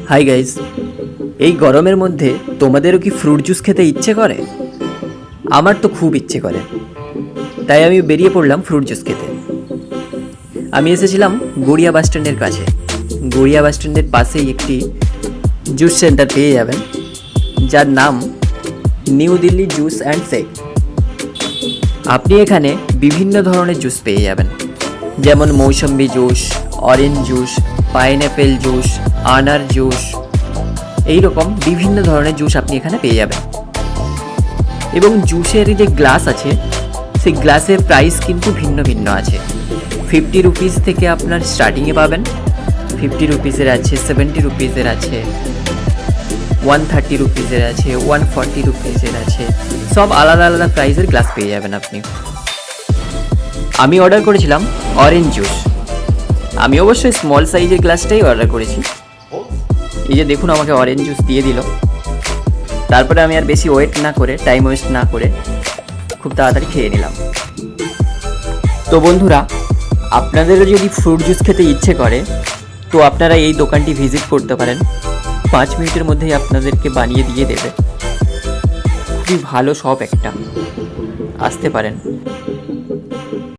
Hi guys, এই গরমের মধ্যে তোমাদেরও কি ফ্রুট জুস খেতে ইচ্ছে করে? আমার তো খুব ইচ্ছে করে, তাই আমি বেরিয়ে পড়লাম ফ্রুট জুস খেতে। আমি এসেছিলাম গড়িয়া বাস স্ট্যান্ডের কাছে। গড়িয়া বাস স্ট্যান্ডের পাশেই একটি জুস সেন্টার পেয়ে যাবেন, যার নাম New Delhi juice and shake. আপনি এখানে বিভিন্ন ধরনের জুস পেয়ে যাবেন, যেমন mosambi juice, orange juice, pineapple juice, আনার জুস, এইরকম বিভিন্ন ধরনের জুস আপনি এখানে পেয়ে যাবেন। এবং জুসের যে গ্লাস আছে, সেই গ্লাসের প্রাইস কিন্তু ভিন্ন ভিন্ন আছে। 50 রুপিস থেকে আপনার স্টার্টিংয়ে পাবেন। 50 রুপিসের আছে, 70 রুপিসের আছে, 130 রুপিসের আছে, 140 রুপিসের আছে। সব আলাদা আলাদা প্রাইসের গ্লাস পেয়ে যাবেন আপনি। আমি অর্ডার করেছিলাম অরেঞ্জ জুস। আমি অবশ্যই স্মল সাইজের গ্লাসটাই অর্ডার করেছি। এই যে দেখুন, আমাকে অরেঞ্জ জুস দিয়ে দিল। তারপরে আমি আর বেশি ওয়েট না করে, টাইম ওয়েস্ট না করে খুব তাড়াতাড়ি খেয়ে নিলাম। তো বন্ধুরা, আপনাদেরও যদি ফ্রুট জুস খেতে ইচ্ছে করে, তো আপনারা এই দোকানটি ভিজিট করতে পারেন। 5 মিনিটের মধ্যেই আপনাদেরকে বানিয়ে দিয়ে দেবে। খুবই ভালো শপ একটা, আসতে পারেন।